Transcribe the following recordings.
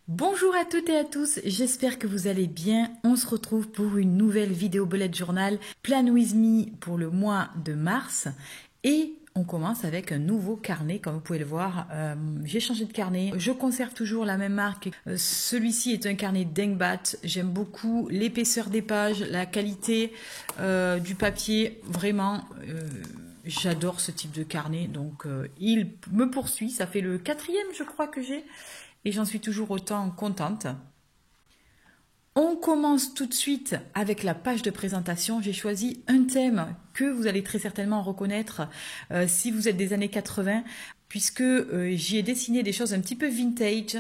Bonjour à toutes et à tous, j'espère que vous allez bien. On se retrouve pour une nouvelle vidéo bullet journal Plan with me pour le mois de mars et on commence avec un nouveau carnet. Comme vous pouvez le voir, j'ai changé de carnet. Je conserve toujours la même marque. Celui-ci est un carnet Dingbat. J'aime beaucoup l'épaisseur des pages, la qualité du papier. Vraiment, j'adore ce type de carnet. Donc, il me poursuit. Ça fait le 4e, je crois, que j'ai. Et j'en suis toujours autant contente. On commence tout de suite avec la page de présentation. J'ai choisi un thème que vous allez très certainement reconnaître si vous êtes des années 80, puisque j'y ai dessiné des choses un petit peu vintage,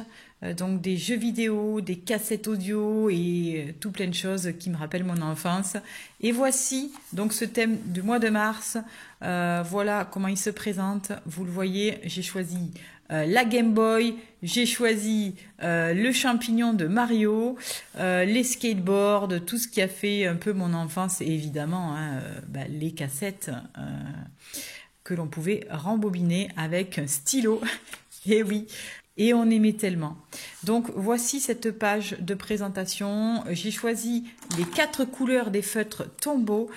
donc des jeux vidéo, des cassettes audio et tout plein de choses qui me rappellent mon enfance. Et voici donc ce thème du mois de mars. Voilà comment il se présente. Vous le voyez, j'ai choisi la Game Boy, j'ai choisi le champignon de Mario, les skateboards, tout ce qui a fait un peu mon enfance et évidemment les cassettes que l'on pouvait rembobiner avec un stylo. Et oui, et on aimait tellement. Donc voici cette page de présentation. J'ai choisi les 4 couleurs des feutres Tombow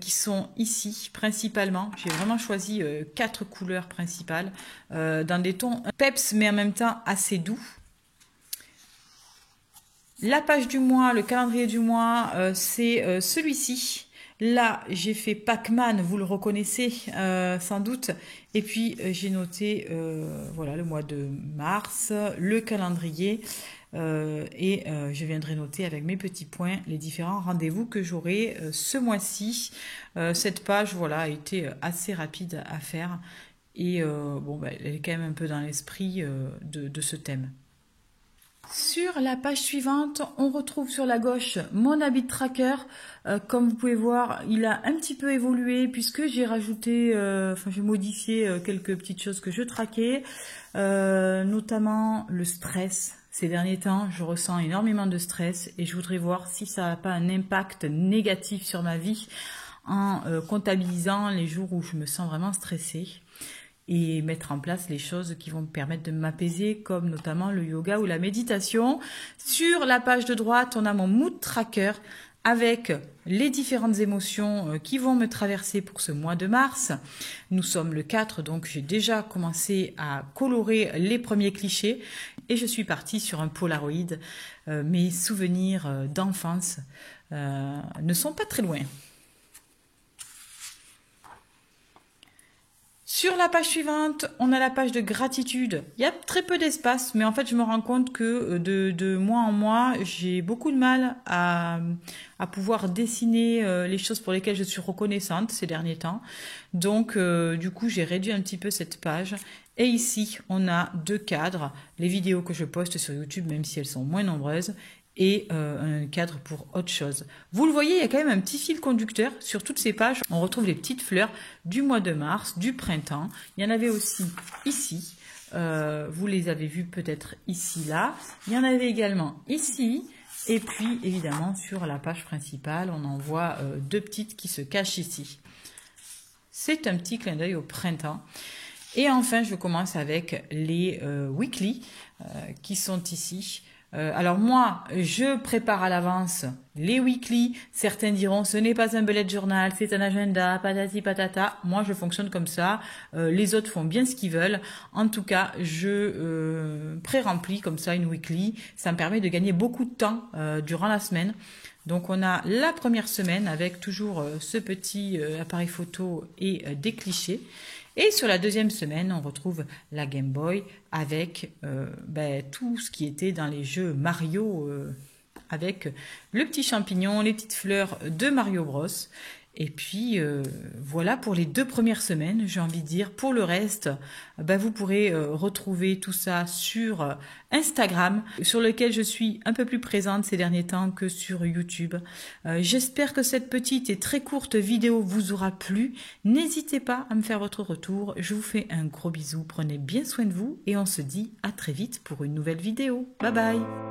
qui sont ici principalement. J'ai vraiment choisi 4 couleurs principales dans des tons peps mais en même temps assez doux. La page du mois, le calendrier du mois, c'est celui-ci. Là, j'ai fait Pac-Man, vous le reconnaissez sans doute. Et puis, j'ai noté voilà, le mois de mars, le calendrier. Je viendrai noter avec mes petits points les différents rendez-vous que j'aurai ce mois-ci. Cette page, voilà, a été assez rapide à faire. Et elle est quand même un peu dans l'esprit de ce thème. Sur la page suivante, on retrouve sur la gauche mon habit tracker. Comme vous pouvez voir, il a un petit peu évolué puisque j'ai rajouté, j'ai modifié quelques petites choses que je traquais, notamment le stress. Ces derniers temps, je ressens énormément de stress et je voudrais voir si ça n'a pas un impact négatif sur ma vie en comptabilisant les jours où je me sens vraiment stressée. Et mettre en place les choses qui vont me permettre de m'apaiser, comme notamment le yoga ou la méditation. Sur la page de droite, on a mon mood tracker avec les différentes émotions qui vont me traverser pour ce mois de mars. Nous sommes le 4, donc j'ai déjà commencé à colorer les premiers clichés et je suis partie sur un Polaroid. Mes souvenirs d'enfance ne sont pas très loin. Sur la page suivante, on a la page de gratitude. Il y a très peu d'espace, mais en fait, je me rends compte que de mois en mois, j'ai beaucoup de mal à pouvoir dessiner les choses pour lesquelles je suis reconnaissante ces derniers temps. Donc, du coup, j'ai réduit un petit peu cette page. Et ici, on a 2 cadres, les vidéos que je poste sur YouTube, même si elles sont moins nombreuses, et un cadre pour autre chose. Vous le voyez, il y a quand même un petit fil conducteur sur toutes ces pages. On retrouve les petites fleurs du mois de mars, du printemps. Il y en avait aussi ici. Vous les avez vues peut-être ici, là. Il y en avait également ici. Et puis, évidemment, sur la page principale, on en voit 2 petites qui se cachent ici. C'est un petit clin d'œil au printemps. Et enfin, je commence avec les weekly qui sont ici. Alors moi, je prépare à l'avance les weekly. Certains diront ce n'est pas un bullet journal, c'est un agenda, patati patata. Moi, je fonctionne comme ça. Les autres font bien ce qu'ils veulent. En tout cas, je pré-remplis comme ça une weekly. Ça me permet de gagner beaucoup de temps durant la semaine. Donc on a la première semaine avec toujours ce petit appareil photo et des clichés. Et sur la deuxième semaine, on retrouve la Game Boy avec tout ce qui était dans les jeux Mario, avec le petit champignon, les petites fleurs de Mario Bros. Et puis voilà pour les 2 premières semaines, j'ai envie de dire. Pour le reste, vous pourrez retrouver tout ça sur Instagram, sur lequel je suis un peu plus présente ces derniers temps que sur YouTube. J'espère que cette petite et très courte vidéo vous aura plu. N'hésitez pas à me faire votre retour. Je vous fais un gros bisou, prenez bien soin de vous et on se dit à très vite pour une nouvelle vidéo. Bye bye!